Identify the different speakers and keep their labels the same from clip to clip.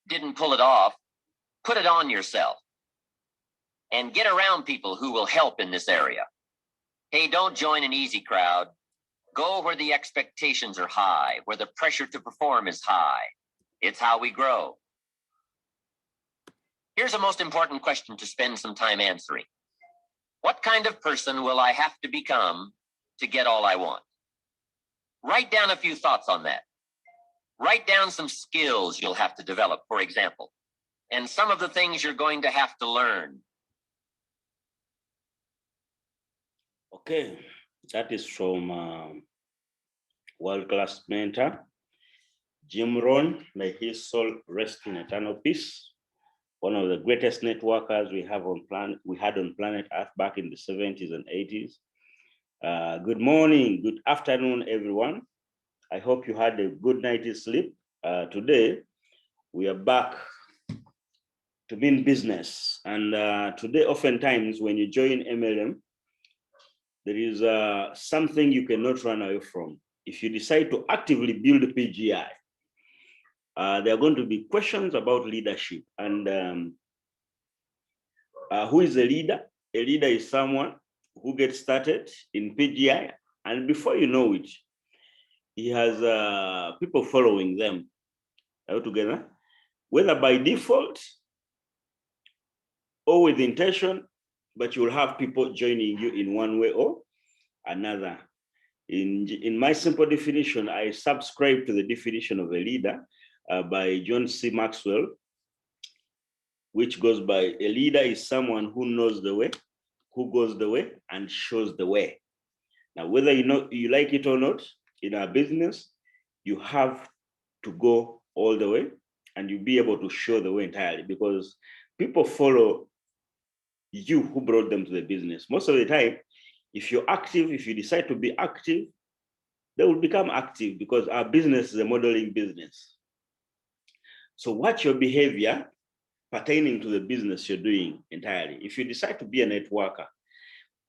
Speaker 1: didn't pull it off, put it on yourself and get around people who will help in this area. Hey, don't join an easy crowd. Go where the expectations are high, where the pressure to perform is high. It's how we grow. Here's a most important question to spend some time answering. What kind of person will I have to become to get all I want? Write down a few thoughts on that. Write down some skills you'll have to develop, for example, and some of the things you're going to have to learn.
Speaker 2: Okay, that is from world-class mentor, Jim Rohn. May his soul rest in eternal peace. One of the greatest networkers we had on planet Earth back in the 70s and 80s. Good morning, good afternoon, everyone. I hope you had a good night's sleep. Today, we are back to be in business. And today, oftentimes, when you join MLM, there is something you cannot run away from. If you decide to actively build PGI, there are going to be questions about leadership. And who is a leader? A leader is someone who gets started in PGI, and before you know it, he has people following them together, whether by default or with intention, but you will have people joining you in one way or another. In my simple definition, I subscribe to the definition of a leader by John C. Maxwell, which goes by, a leader is someone who knows the way, who goes the way, and shows the way. Now, whether you like it or not, in our business, you have to go all the way and you'll be able to show the way entirely, because people follow you who brought them to the business. Most of the time, if you're active, if you decide to be active, they will become active, because our business is a modeling business. So watch your behavior pertaining to the business you're doing entirely. If you decide to be a networker,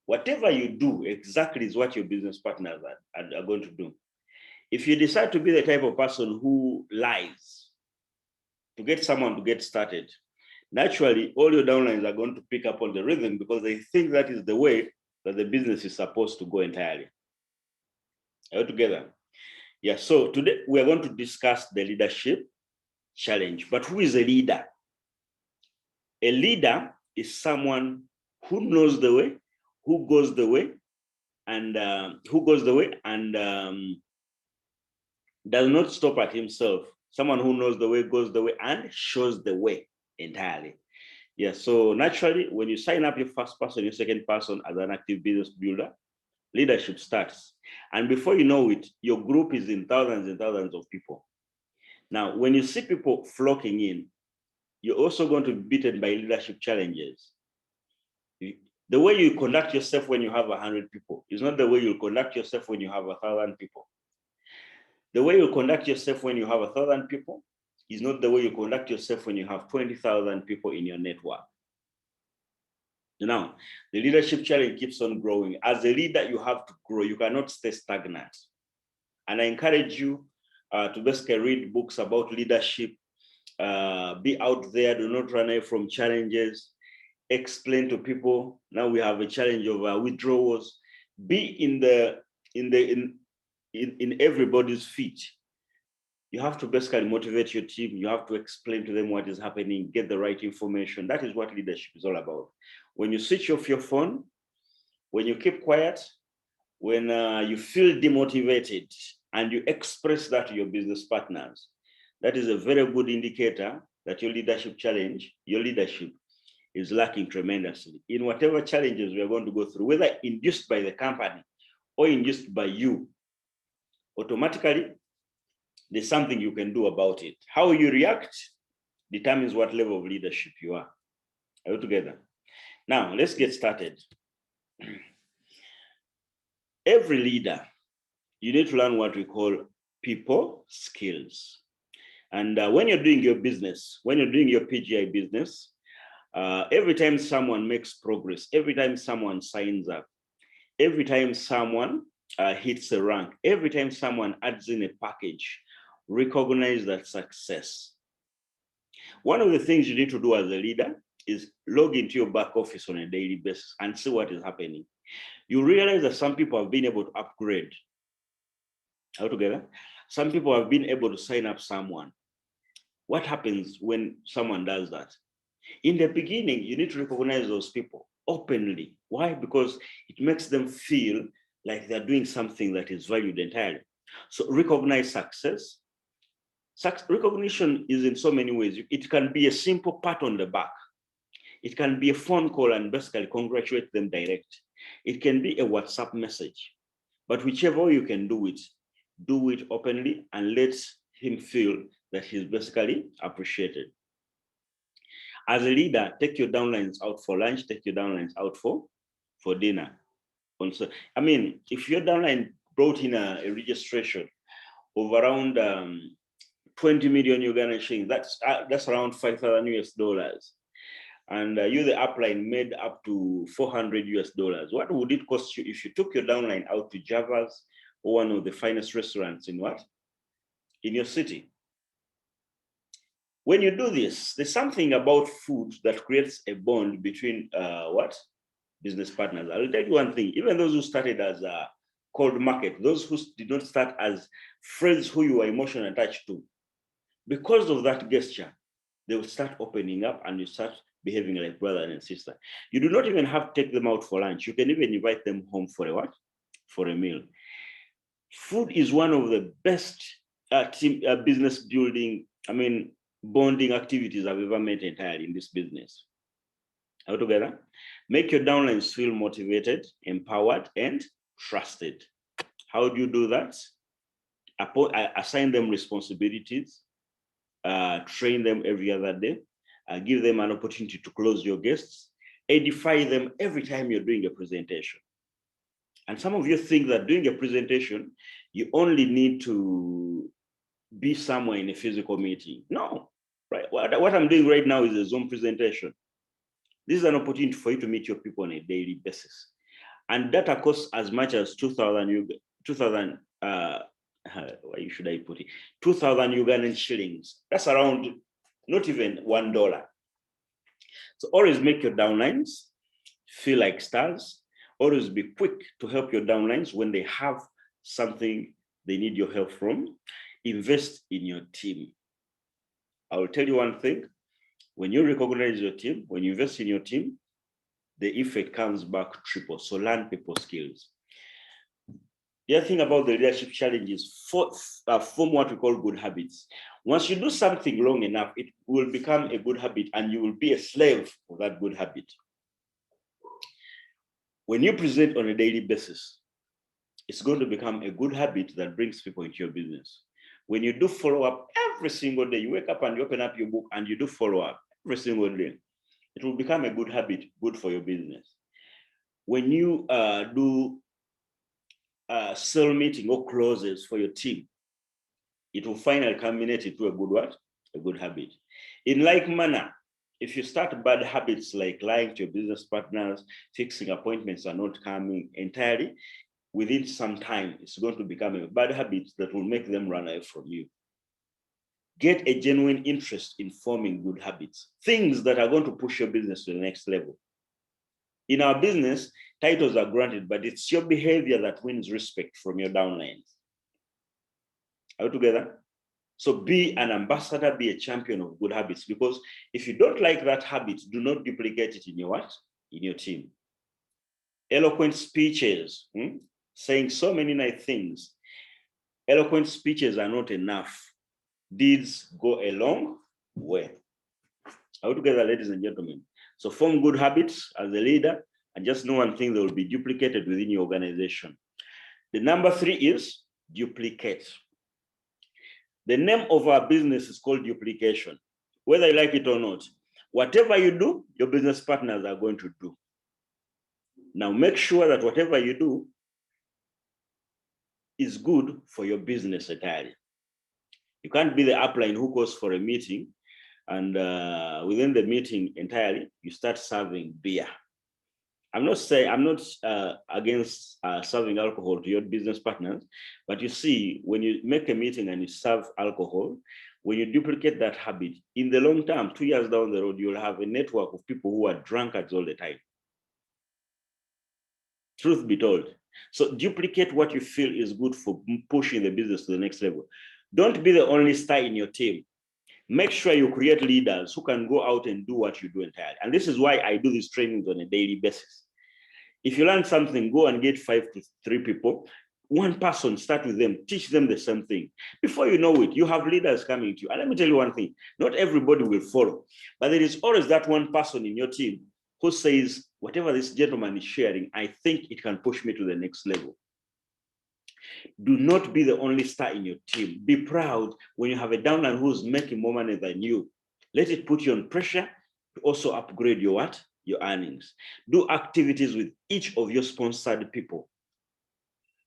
Speaker 2: whatever you do exactly is what your business partners are going to do. If you decide to be the type of person who lies to get someone to get started, naturally, all your downlines are going to pick up on the rhythm, because they think that is the way that the business is supposed to go entirely. All together. Yeah, so today we are going to discuss the leadership challenge. But who is a leader? A leader is someone who knows the way, who goes the way, and does not stop at himself. Someone who knows the way, goes the way, and shows the way entirely. Yeah, so naturally, when you sign up your first person, your second person as an active business builder, leadership starts. And before you know it, your group is in thousands and thousands of people. Now, when you see people flocking in, you're also going to be beaten by leadership challenges. The way you conduct yourself when you have 100 people is not the way you'll conduct yourself when you have 1,000 people. The way you conduct yourself when you have 1,000 people is not the way you conduct yourself when you have 20,000 people in your network. Now, the leadership challenge keeps on growing. As a leader, you have to grow. You cannot stay stagnant. And I encourage you to basically read books about leadership. Be out there. Do not run away from challenges. Explain to people. Now we have a challenge of withdrawals. Be in everybody's feet. You have to basically motivate your team. You have to explain to them what is happening, get the right information. That is what leadership is all about. When you switch off your phone, when you keep quiet, when you feel demotivated and you express that to your business partners, that is a very good indicator that your leadership challenge, your leadership is lacking tremendously. In whatever challenges we are going to go through, whether induced by the company or induced by you, automatically, there's something you can do about it. How you react determines what level of leadership you are. Are we together? Now, let's get started. Every leader, you need to learn what we call people skills. And when you're doing your business, when you're doing your PGI business, every time someone makes progress, every time someone signs up, every time someone hits a rank, every time someone adds in a package, recognize that success. One of the things you need to do as a leader is log into your back office on a daily basis and see what is happening. You realize that some people have been able to upgrade altogether. Some people have been able to sign up someone. What happens when someone does that? In the beginning, you need to recognize those people openly. Why? Because it makes them feel like they're doing something that is valued entirely. So recognize success. Recognition is in so many ways. It can be a simple pat on the back. It can be a phone call and basically congratulate them direct. It can be a WhatsApp message. But whichever way you can do it openly and let him feel that he's basically appreciated. As a leader, take your downlines out for lunch, take your downlines out for dinner. Also, I mean, if your downline brought in a registration of around 20 million Ugandan shillings, that's around $5,000 US. And you, the upline, made up to $400 US. What would it cost you if you took your downline out to Java's or one of the finest restaurants in what? In your city? When you do this, there's something about food that creates a bond between business partners. I'll tell you one thing, even those who started as a cold market, those who did not start as friends who you were emotionally attached to, because of that gesture, they will start opening up and you start behaving like brother and sister. You do not even have to take them out for lunch. You can even invite them home for a what? For a meal. Food is one of the best business building, bonding activities I've ever met entirely in this business. Altogether, make your downlines feel motivated, empowered, and trusted. How do you do that? Assign them responsibilities, train them every other day, give them an opportunity to close your guests, edify them every time you're doing a presentation. And some of you think that doing a presentation, you only need to be somewhere in a physical meeting. No, right? What I'm doing right now is a Zoom presentation. This is an opportunity for you to meet your people on a daily basis. And data costs as much as 2,000 Ugandan shillings. That's around not even $1. So always make your downlines feel like stars. Always be quick to help your downlines when they have something they need your help from. Invest in your team. I will tell you one thing. When you recognize your team, when you invest in your team, the effect comes back triple. So learn people skills. The other thing about the leadership challenge is form what we call good habits. Once you do something long enough, it will become a good habit and you will be a slave of that good habit. When you present on a daily basis, it's going to become a good habit that brings people into your business. When you do follow up every single day, you wake up and you open up your book and you do follow up every single day, it will become a good habit, good for your business. When you do sell meeting or closes for your team, it will finally culminate into a good what? A good habit. In like manner, if you start bad habits like lying to your business partners, fixing appointments are not coming entirely, within some time, it's going to become a bad habit that will make them run away from you. Get a genuine interest in forming good habits, things that are going to push your business to the next level. In our business, titles are granted, but it's your behavior that wins respect from your downlines. Are we together? So be an ambassador, be a champion of good habits, because if you don't like that habit, do not duplicate it in your what? In your team. Eloquent speeches, saying so many nice things. Eloquent speeches are not enough. Deeds go a long way. Are we together, ladies and gentlemen? So form good habits as a leader, and just know one thing that will be duplicated within your organization. The number 3 is duplicate. The name of our business is called duplication. Whether you like it or not, whatever you do, your business partners are going to do. Now make sure that whatever you do is good for your business entirely. You can't be the upline who goes for a meeting and within the meeting entirely, you start serving beer. I'm not against serving alcohol to your business partners, but you see, when you make a meeting and you serve alcohol, When you duplicate that habit, in the long term, 2 years down the road, you'll have a network of people who are drunkards all the time. Truth be told. So duplicate what you feel is good for pushing the business to the next level. Don't be the only star in your team. Make sure you create leaders who can go out and do what you do entirely. And this is why I do these trainings on a daily basis. If you learn something, go and get 5 to 3 people. One person, start with them, teach them the same thing. Before you know it, you have leaders coming to you. And let me tell you one thing, not everybody will follow, but there is always that one person in your team who says, whatever this gentleman is sharing, I think it can push me to the next level. Do not be the only star in your team. Be proud when you have a downline who's making more money than you. Let it put you on pressure to also upgrade your what? Your earnings. Do activities with each of your sponsored people.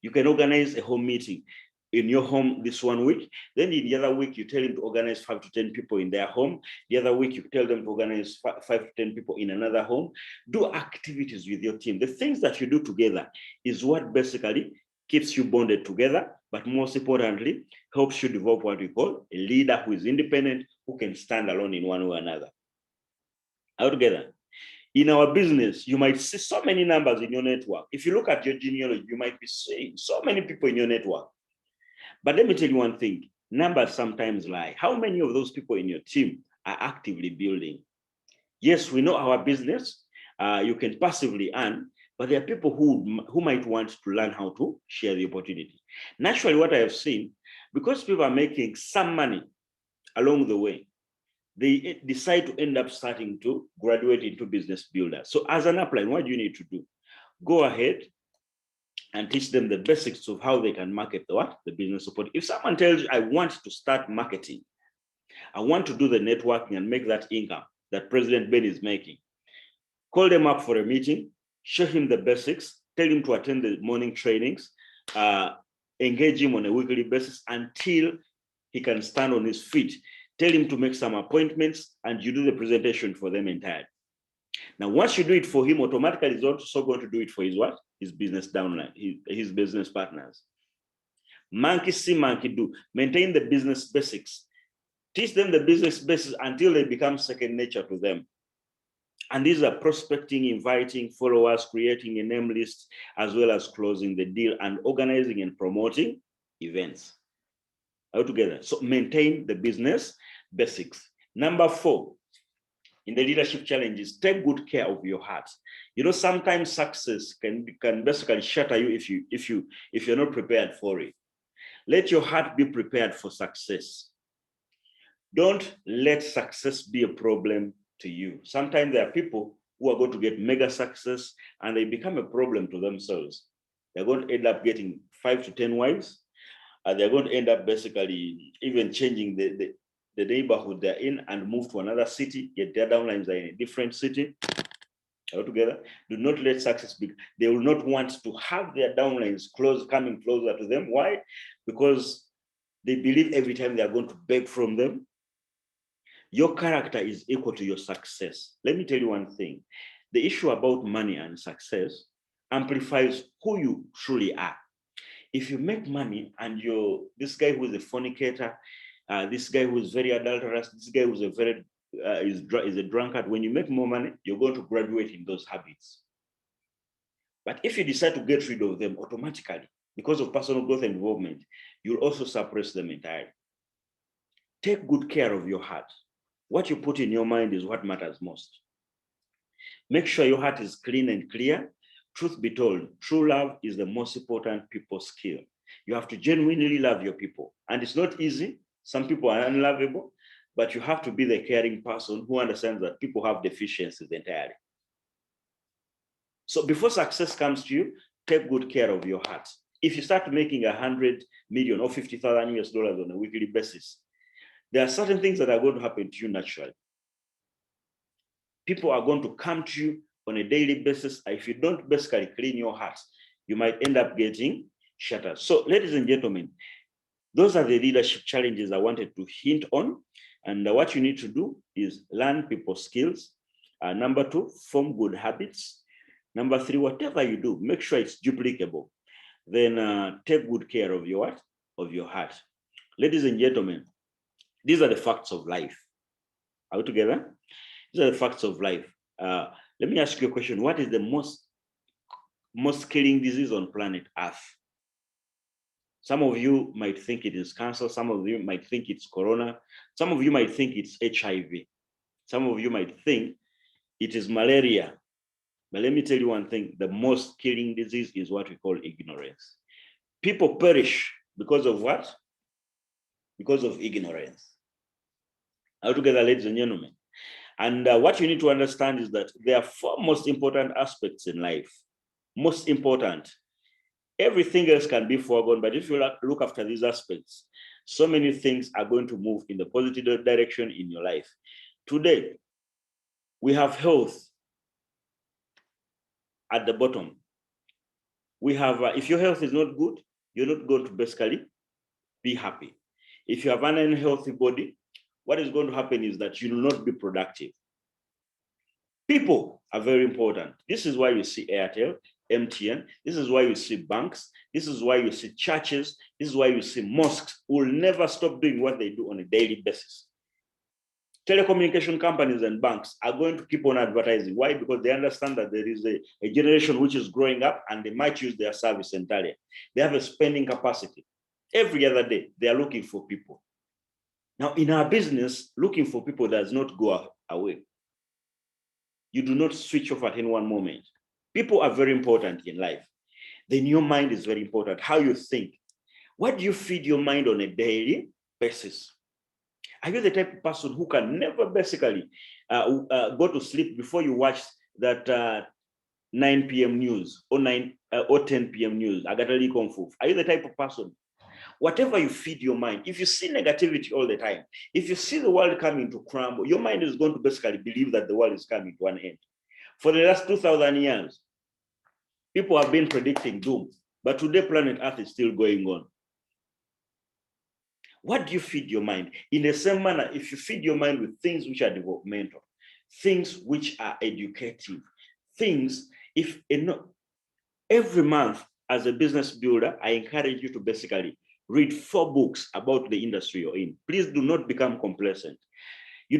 Speaker 2: You can organize a home meeting in your home this 1 week. Then in the other week, you tell them to organize 5 to 10 people in their home. The other week, you tell them to organize 5 to 10 people in another home. Do activities with your team. The things that you do together is what basically keeps you bonded together, but most importantly, helps you develop what we call a leader who is independent, who can stand alone in one way or another. Altogether, in our business, you might see so many numbers in your network. If you look at your genealogy, you might be seeing so many people in your network. But let me tell you one thing, numbers sometimes lie. How many of those people in your team are actively building? Yes, we know our business. You can passively earn, but there are people who might want to learn how to share the opportunity. Naturally, what I have seen, because people are making some money along the way, they decide to end up starting to graduate into business builders. So as an upline, what do you need to do? Go ahead and teach them the basics of how they can market the business support. If someone tells you, I want to start marketing, I want to do the networking and make that income that President Ben is making, call them up for a meeting, show him the basics, tell him to attend the morning trainings, engage him on a weekly basis until he can stand on his feet. Tell him to make some appointments and you do the presentation for them entirely. Now, once you do it for him, automatically he's also going to do it for his what? His business downline, his business partners. Monkey see, monkey do. Maintain the business basics. Teach them the business basics until they become second nature to them. And these are prospecting, inviting followers, creating a name list, as well as closing the deal and organizing and promoting events. Altogether, so maintain the business basics. Number 4, in the leadership challenges, take good care of your heart. You know, sometimes success can basically shatter you if you're not prepared for it. Let your heart be prepared for success. Don't let success be a problem to you. Sometimes there are people who are going to get mega success and they become a problem to themselves. They're going to end up getting 5 to 10 wives. They're going to end up basically even changing the neighborhood they're in and move to another city, yet their downlines are in a different city. Altogether, do not let success be. They will not want to have their downlines coming closer to them. Why? Because they believe every time they are going to beg from them. Your character is equal to your success. Let me tell you one thing. The issue about money and success amplifies who you truly are. If you make money and you're this guy who is a fornicator, this guy who is very adulterous, this guy who is is a drunkard, when you make more money, you're going to graduate in those habits. But if you decide to get rid of them automatically, because of personal growth and development, you'll also suppress them entirely. Take good care of your heart. What you put in your mind is what matters most. Make sure your heart is clean and clear. Truth be told, true love is the most important people skill. You have to genuinely love your people. And it's not easy. Some people are unlovable, but you have to be the caring person who understands that people have deficiencies entirely. So before success comes to you, take good care of your heart. If you start making 100 million or 50,000 US dollars on a weekly basis, there are certain things that are going to happen to you naturally. People are going to come to you on a daily basis. If you don't basically clean your heart, you might end up getting shattered. So, ladies and gentlemen, those are the leadership challenges I wanted to hint on. And what you need to do is learn people skills. Number 2, form good habits. Number 3, whatever you do, make sure it's duplicable. Then take good care of your what? Of your heart. Ladies and gentlemen, These are the facts of life. Are we together? These are the facts of life. Let me ask you a question. What is the most killing disease on planet Earth? Some of you might think it is cancer. Some of you might think it's corona. Some of you might think it's HIV. Some of you might think it is malaria. But let me tell you one thing. The most killing disease is what we call ignorance. People perish because of what? Because of ignorance. Altogether, ladies and gentlemen. And what you need to understand is that there are four most important aspects in life. Most important. Everything else can be foregone, but if you look after these aspects, so many things are going to move in the positive direction in your life. Today, we have health at the bottom. We have, if your health is not good, you're not going to basically be happy. If you have an unhealthy body, what is going to happen is that you will not be productive. People are very important. This is why you see Airtel, MTN. This is why you see banks. This is why you see churches. This is why you see mosques who will never stop doing what they do on a daily basis. Telecommunication companies and banks are going to keep on advertising. Why? Because they understand that there is a generation which is growing up and they might use their service entirely. They have a spending capacity. Every other day, they are looking for people. Now, in our business, looking for people does not go away. You do not switch off at any one moment. People are very important in life. Then your mind is very important, how you think. What do you feed your mind on a daily basis? Are you the type of person who can never basically go to sleep before you watch that 9 p.m. news or 10 p.m. news? Are you the type of person? Whatever you feed your mind, if you see negativity all the time, if you see the world coming to crumble, your mind is going to basically believe that the world is coming to an end. For the last 2,000 years, people have been predicting doom, but today planet Earth is still going on. What do you feed your mind? In the same manner, if you feed your mind with things which are developmental, things which are educative, things, every month as a business builder, I encourage you to basically read 4 books about the industry you're in. Please do not become complacent. You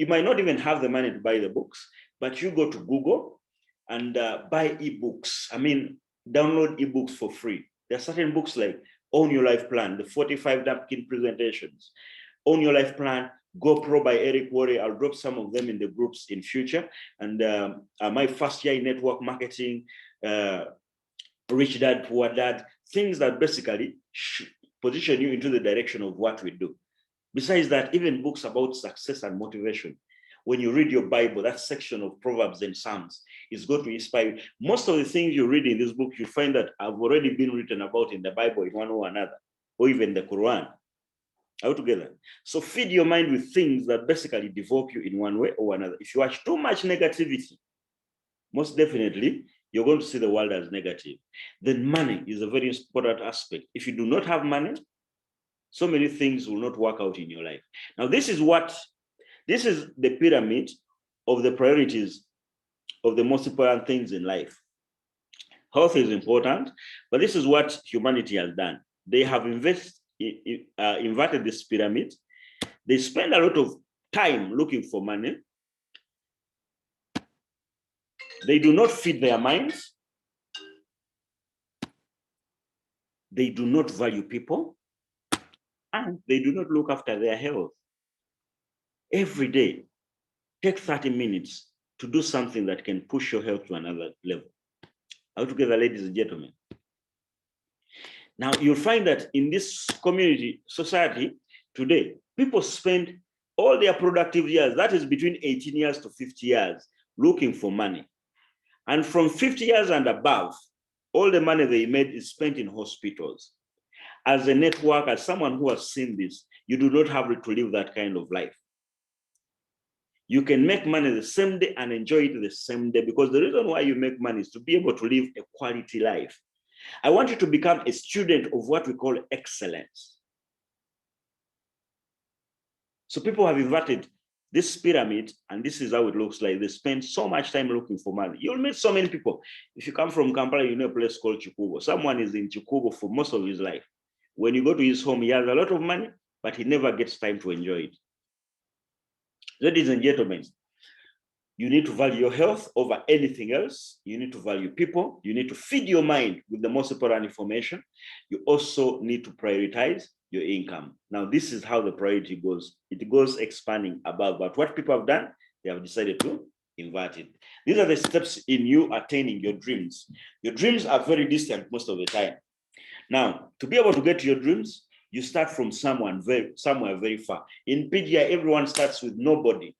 Speaker 2: might not even have the money to buy the books, but you go to Google and buy ebooks. I mean, download ebooks for free. There are certain books like Own Your Life Plan, the 45 napkin presentations, Own Your Life Plan, Go Pro by Eric Worre. I'll drop some of them in the groups in future. And my first year in network marketing, Rich Dad, Poor Dad, things that basically position you into the direction of what we do. Besides that, even books about success and motivation. When you read your Bible, that section of Proverbs and Psalms is going to inspire you. Most of the things you read in this book, you find that have already been written about in the Bible in one or another, or even the Quran. All together. So feed your mind with things that basically develop you in one way or another. If you watch too much negativity, most definitely, you're going to see the world as negative. Then money is a very important aspect. If you do not have money, so many things will not work out in your life. Now, this is the pyramid of the priorities of the most important things in life. Health is important, but this is what humanity has done. They have inverted this pyramid. They spend a lot of time looking for money. They do not feed their minds. They do not value people. And they do not look after their health. Every day, take 30 minutes to do something that can push your health to another level. All together, ladies and gentlemen. Now, you'll find that in this society today, people spend all their productive years, that is between 18 years to 50 years, looking for money. And from 50 years and above, all the money they made is spent in hospitals. As a network, as someone who has seen this, you do not have to live that kind of life. You can make money the same day and enjoy it the same day, because the reason why you make money is to be able to live a quality life. I want you to become a student of what we call excellence. So people have inverted this pyramid, and this is how it looks like. They spend so much time looking for money. You'll meet so many people. If you come from Kampala, you know a place called Chikubo. Someone is in Chikubo for most of his life. When you go to his home, he has a lot of money, but he never gets time to enjoy it. Ladies and gentlemen, you need to value your health over anything else. You need to value people. You need to feed your mind with the most important information. You also need to prioritize your income. Now, this is how the priority goes. It goes expanding above. But what people have done, they have decided to invert it. These are the steps in you attaining your dreams. Your dreams are very distant most of the time. Now, to be able to get to your dreams, you start from somewhere very far. In PGI, everyone starts with nobody.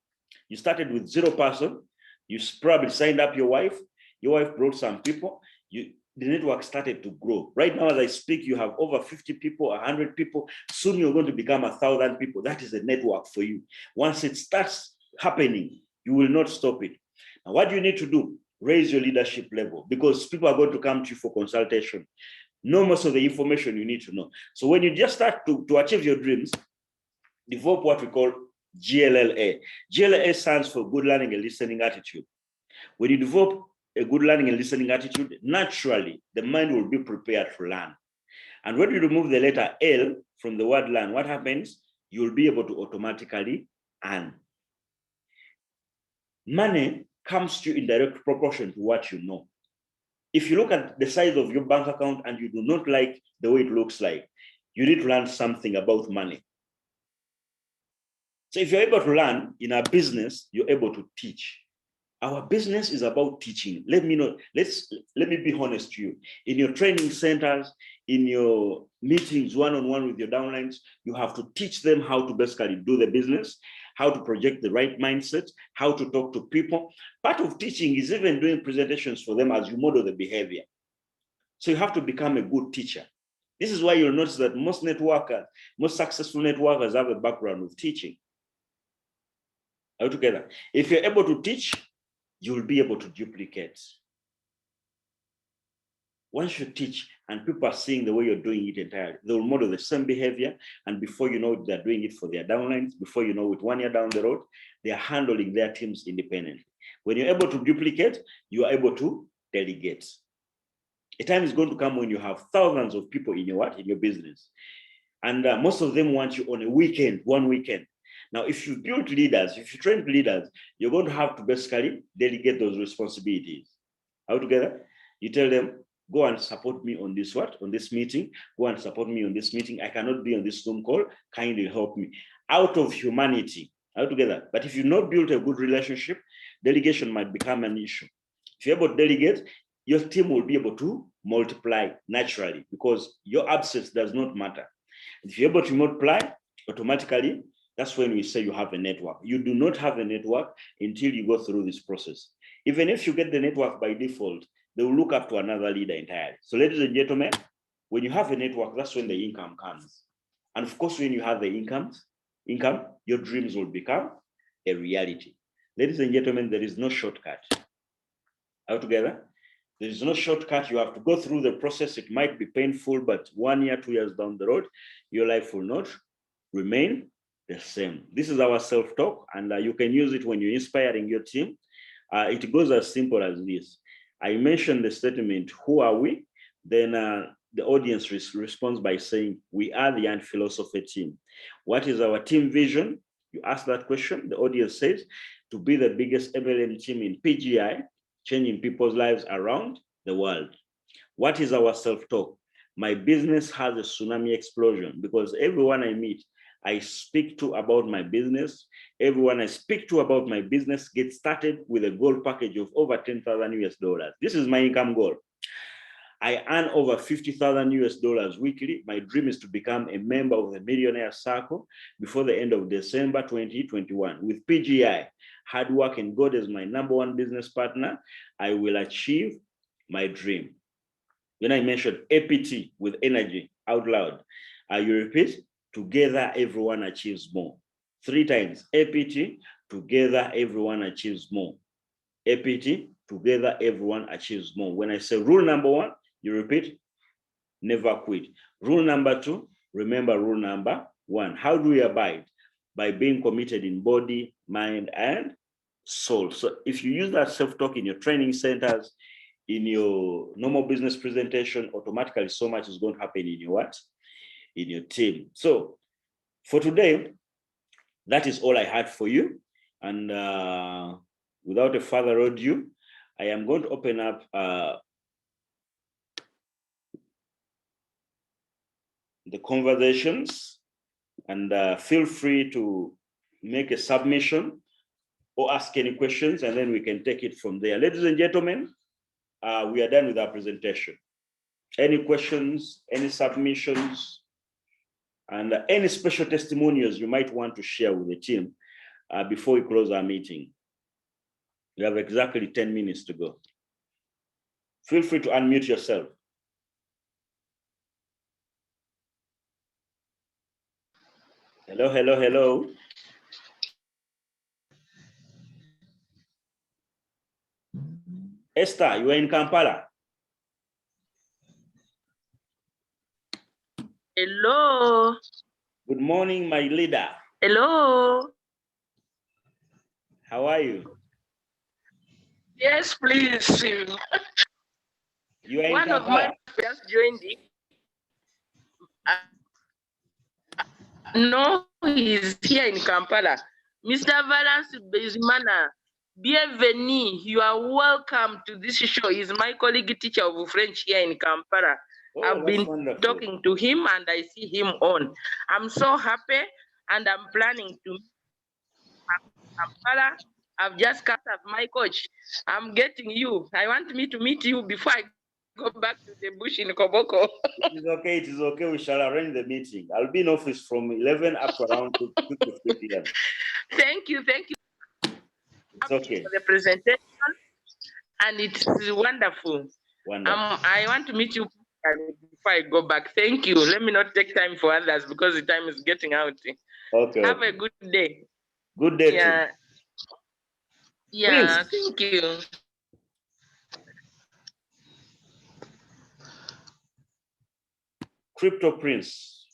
Speaker 2: You started with 0 person. You probably signed up your wife. Your wife brought some people. The network started to grow. Right now, as I speak, you have over 50 people, 100 people. Soon you're going to become 1,000 people. That is a network for you. Once it starts happening, you will not stop it. Now, what do you need to do? Raise your leadership level, because people are going to come to you for consultation. Know most of the information you need to know. So when you just start to achieve your dreams, develop what we call GLLA. GLLA stands for good learning and listening attitude. When you develop a good learning and listening attitude, naturally, the mind will be prepared to learn. And when you remove the letter L from the word learn, what happens? You'll be able to automatically earn. Money comes to you in direct proportion to what you know. If you look at the size of your bank account and you do not like the way it looks like, you need to learn something about money. So if you're able to learn in our business, you're able to teach. Our business is about teaching. Let me be honest to you. In your training centers, in your meetings, one-on-one with your downlines, you have to teach them how to basically do the business, how to project the right mindset, how to talk to people. Part of teaching is even doing presentations for them as you model the behavior. So you have to become a good teacher. This is why you'll notice that most successful networkers have a background of teaching. All together. If you're able to teach, you'll be able to duplicate. Once you teach and people are seeing the way you're doing it entirely, they'll model the same behavior. And before you know it, they're doing it for their downlines. Before you know it, 1 year down the road, they are handling their teams independently. When you're able to duplicate, you are able to delegate. A time is going to come when you have thousands of people in your business. And most of them want you on one weekend. Now, if you build leaders, if you train leaders, you're going to have to basically delegate those responsibilities. All together, you tell them, go and support me on this on this meeting. Go and support me on this meeting. I cannot be on this Zoom call. Kindly help me. Out of humanity, all together. But if you not build a good relationship, delegation might become an issue. If you're able to delegate, your team will be able to multiply naturally because your absence does not matter. If you're able to multiply automatically, that's when we say you have a network. You do not have a network until you go through this process. Even if you get the network by default, they will look up to another leader entirely. So ladies and gentlemen, when you have a network, that's when the income comes. And of course, when you have the income, your dreams will become a reality. Ladies and gentlemen, there is no shortcut. All together, there is no shortcut. You have to go through the process. It might be painful, but 1 year, 2 years down the road, your life will not remain the same. This is our self-talk, and you can use it when you're inspiring your team. It goes as simple as this. I mentioned the statement, who are we? Then the audience responds by saying, we are the Ant Philosophy team. What is our team vision? You ask that question, the audience says, to be the biggest MLM team in PGI, changing people's lives around the world. What is our self-talk? My business has a tsunami explosion because everyone I meet, I speak to about my business. Everyone I speak to about my business gets started with a goal package of over 10,000 US dollars. This is my income goal. I earn over 50,000 US dollars weekly. My dream is to become a member of the Millionaire Circle before the end of December 2021. With PGI, hard work and God as my #1 business partner, I will achieve my dream. Then I mentioned APT with energy out loud. You repeat, together everyone achieves more. 3 times, APT, together everyone achieves more. APT, together everyone achieves more. When I say rule #1, you repeat, never quit. Rule #2, remember rule #1. How do we abide? By being committed in body, mind, and soul. So if you use that self-talk in your training centers, in your normal business presentation, automatically so much is going to happen in your what? In your team. So For today, that is all I had for you. And without a further ado, I am going to open up the conversations, and feel free to make a submission or ask any questions, and then we can take it from there. Ladies and gentlemen, we are done with our presentation. Any questions, any submissions, and any special testimonials you might want to share with the team before we close our meeting? We have exactly 10 minutes to go. Feel free to unmute yourself. Hello, hello, hello. Esther, you are in Kampala.
Speaker 3: Hello.
Speaker 2: Good morning, my leader.
Speaker 3: Hello.
Speaker 2: How are you?
Speaker 3: Yes, please.
Speaker 2: You are in
Speaker 3: One of
Speaker 2: Kampala.
Speaker 3: my just joined it. No, he's here in Kampala. Mr. Valence Bezimana, bienvenue. You are welcome to this show. He's my colleague teacher of French here in Kampala.
Speaker 2: Oh,
Speaker 3: I've been
Speaker 2: wonderful.
Speaker 3: talking to him and I see him on. I'm so happy and I'm planning to Kampala. I've just cut off my coach. I'm getting you. I want me to meet you before I go back to the bush in Koboko.
Speaker 2: It is okay. It is okay. We shall arrange the meeting. I'll be in office from 11 up to around 2 to 3 p.m.
Speaker 3: Thank you. Thank you
Speaker 2: It's okay.
Speaker 3: for the presentation. And it's wonderful.
Speaker 2: Wonderful.
Speaker 3: I want to meet you before I go back. Thank you. Let me not take time for others because the time is getting out.
Speaker 2: Okay.
Speaker 3: Have a good day.
Speaker 2: Good day
Speaker 3: Yeah.
Speaker 2: too.
Speaker 3: Yeah,
Speaker 2: Prince.
Speaker 3: thank you.
Speaker 2: Crypto Prince.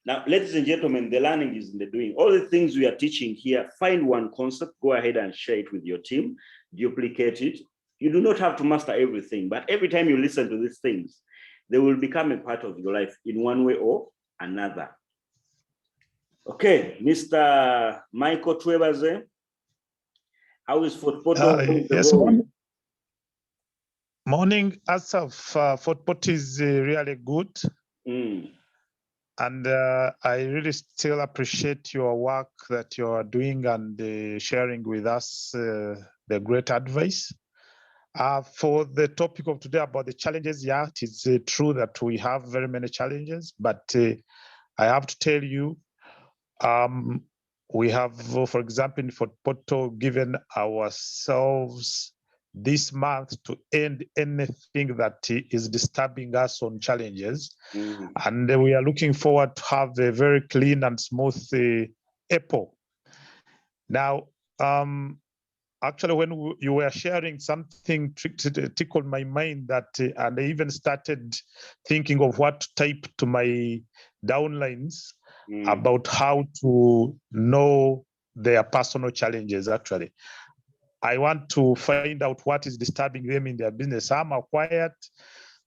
Speaker 2: Now, ladies and gentlemen, the learning is in the doing. All the things we are teaching here, find one concept, go ahead and share it with your team, duplicate it. You do not have to master everything, but every time you listen to these things, they will become a part of your life in one way or another. Okay, Mr. Michael Twebaze, how is Fort Portal?
Speaker 4: Yes, morning, Asaf. Fort Portal is really good. And I really still appreciate your work that you are doing and sharing with us the great advice. For the topic of today about the challenges, yeah, it is true that we have very many challenges, but I have to tell you, we have, for example, in Fort Portal, given ourselves this month to end anything that is disturbing us on challenges. And we are looking forward to have a very clean and smooth April. Now, actually, when you were sharing, something tickled my mind that, and I even started thinking of what to type to my downlines about how to know their personal challenges. Actually, I want to find out what is disturbing them in their business. Some are quiet,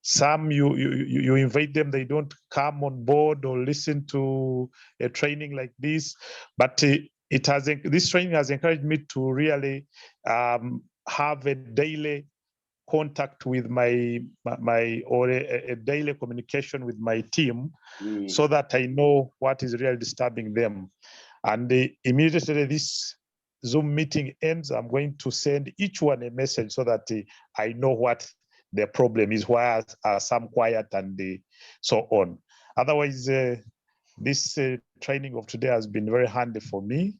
Speaker 4: some you invite them, they don't come on board or listen to a training like this. But this training has encouraged me to really have a daily contact with or a daily communication with my team, so that I know what is really disturbing them. And immediately this Zoom meeting ends, I'm going to send each one a message so that I know what the problem is, why are some quiet and so on. Otherwise, this training of today has been very handy for me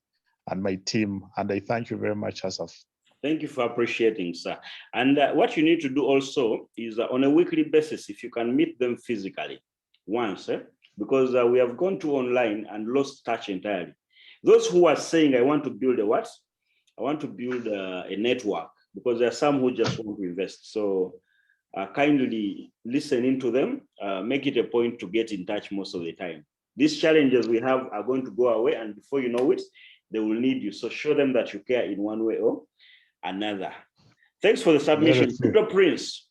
Speaker 4: and my team, and I thank you very much, Asaf.
Speaker 2: Thank you for appreciating, sir. And what you need to do also is on a weekly basis, if you can meet them physically once, because we have gone to online and lost touch entirely. Those who are saying, I want to build a what? I want to build a network, because there are some who just want to invest. So kindly listen into them, make it a point to get in touch most of the time. These challenges we have are going to go away, and before you know it, they will need you. So show them that you care in one way or another. Thanks for the submission. Crypto Prince.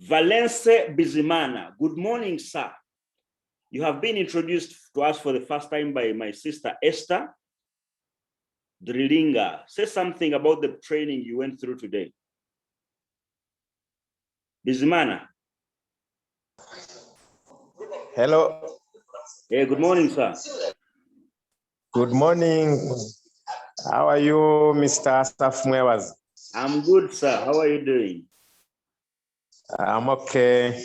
Speaker 2: Valence Bizimana, good morning, sir. You have been introduced to us for the first time by my sister, Esther Drilinga. Say something about the training you went through today. Bizimana.
Speaker 5: Hello.
Speaker 2: Hey, good morning, sir.
Speaker 5: Good morning. How are you, Mr. Staff Mwewaz?
Speaker 2: I'm good, sir. How are you doing?
Speaker 5: I'm okay.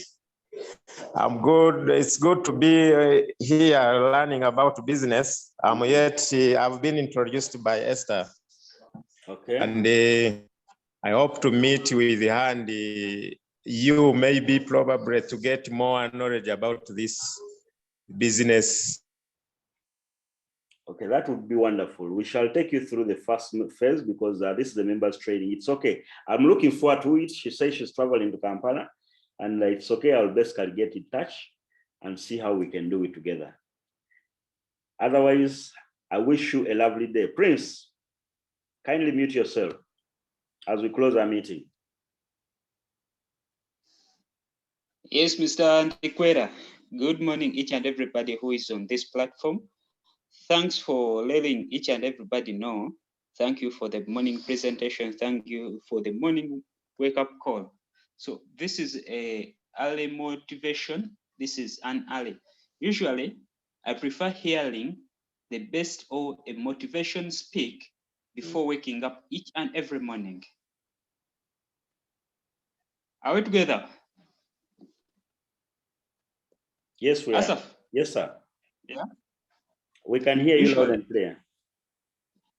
Speaker 5: I'm good. It's good to be here learning about business. I've been introduced by Esther.
Speaker 2: Okay.
Speaker 5: And I hope to meet with her and you maybe probably to get more knowledge about this business.
Speaker 2: Okay, that would be wonderful. We shall take you through the first phase because this is the members training. It's okay. I'm looking forward to it. She says she's traveling to Kampala and it's okay. I'll basically get in touch and see how we can do it together. Otherwise, I wish you a lovely day. Prince, kindly mute yourself as we close our meeting.
Speaker 6: Yes, Mr. Antiquera. Good morning, each and everybody who is on this platform. Thanks for letting each and everybody know. Thank you for the morning presentation. Thank you for the morning wake-up call. So this is a early motivation. This is an early. Usually, I prefer hearing the best or a motivation speak before waking up each and every morning. Are we together?
Speaker 2: Yes, we are.
Speaker 6: Asaf?
Speaker 2: Yes, sir.
Speaker 6: Yeah.
Speaker 2: We can hear you loud and clear.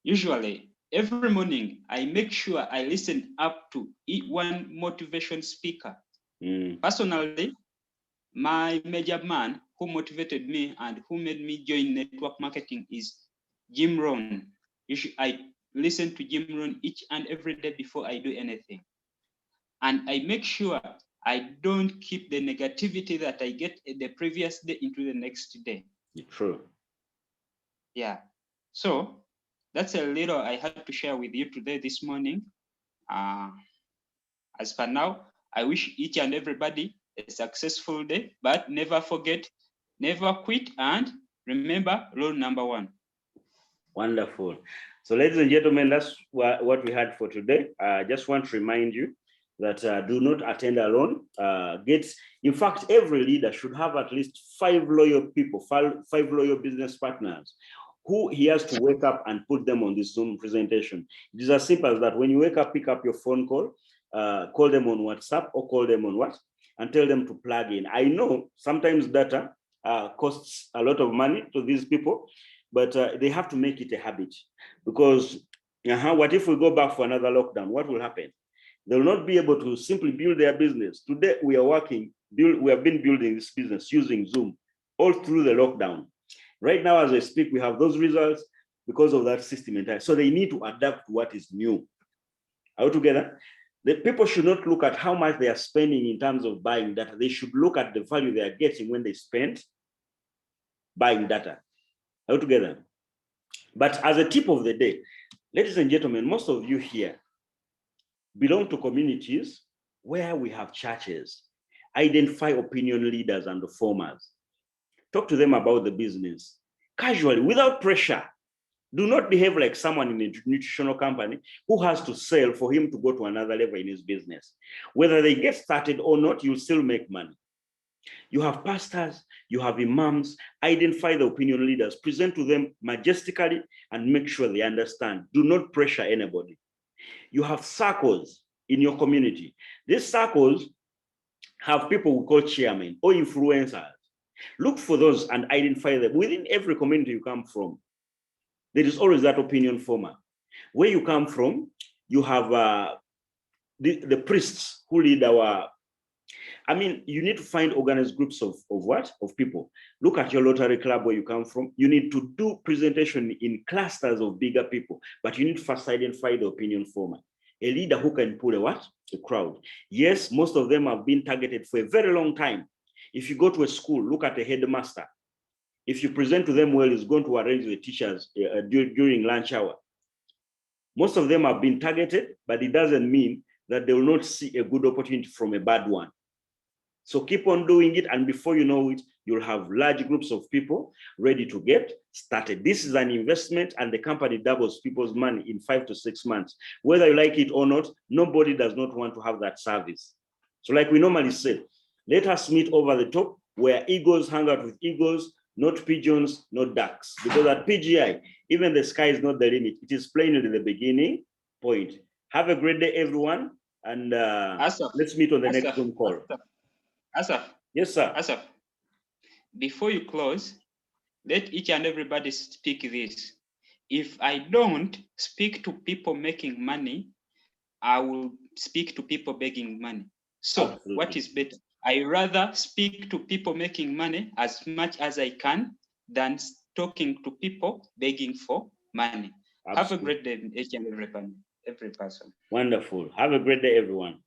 Speaker 6: Usually, every morning, I make sure I listen up to one motivation speaker. Personally, my major man who motivated me and who made me join network marketing is Jim Rohn. I listen to Jim Rohn each and every day before I do anything. And I make sure I don't keep the negativity that I get the previous day into the next day.
Speaker 2: True.
Speaker 6: Yeah. So that's a little I had to share with you today, this morning. As for now, I wish each and everybody a successful day, but never forget, never quit, and remember rule number 1.
Speaker 2: Wonderful. So ladies and gentlemen, that's what we had for today. I just want to remind you that do not attend alone. In fact, every leader should have at least 5 loyal people, 5 loyal business partners who he has to wake up and put them on this Zoom presentation. It is as simple as that. When you wake up, pick up your phone call them on WhatsApp or call them on what, and tell them to plug in. I know sometimes data costs a lot of money to these people, but they have to make it a habit because what if we go back for another lockdown? What will happen? They will not be able to simply build their business. Today we are we have been building this business using Zoom all through the lockdown. Right now, as I speak, we have those results because of that system. So they need to adapt to what is new. Are we together? The people should not look at how much they are spending in terms of buying data. They should look at the value they are getting when they spend buying data. Are we together? But as a tip of the day, ladies and gentlemen, most of you here belong to communities where we have churches. Identify opinion leaders and reformers. Talk to them about the business casually, without pressure. Do not behave like someone in a nutritional company who has to sell for him to go to another level in his business. Whether they get started or not, you'll still make money. You have pastors, you have imams. Identify the opinion leaders, present to them majestically and make sure they understand. Do not pressure anybody. You have circles in your community. These circles have people we call chairmen or influencers. Look for those and identify them. Within every community you come from, there is always that opinion former. Where you come from, you have the priests who lead you need to find organized groups of people. Look at your Rotary Club where you come from. You need to do presentation in clusters of bigger people, but you need to first identify the opinion former. A leader who can pull a crowd. Yes, most of them have been targeted for a very long time. If you go to a school, look at the headmaster. If you present to them well, he's going to arrange the teachers during lunch hour. Most of them have been targeted, but it doesn't mean that they will not see a good opportunity from a bad one. So keep on doing it, and before you know it, you'll have large groups of people ready to get started. This is an investment, and the company doubles people's money in 5 to 6 months. Whether you like it or not, nobody does not want to have that service. So like we normally say, let us meet over the top where eagles hang out with eagles, not pigeons, not ducks. Because at PGI, even the sky is not the limit. It is plainly the beginning point. Have a great day, everyone. And let's meet on the next Zoom call.
Speaker 6: Asaf.
Speaker 2: Yes, sir.
Speaker 6: Asaf, before you close, let each and everybody speak this. If I don't speak to people making money, I will speak to people begging money. So
Speaker 2: Absolutely.
Speaker 6: What is better? I rather speak to people making money as much as I can than talking to people begging for money. Absolutely. Have a great day, each and every person.
Speaker 2: Wonderful. Have a great day, everyone.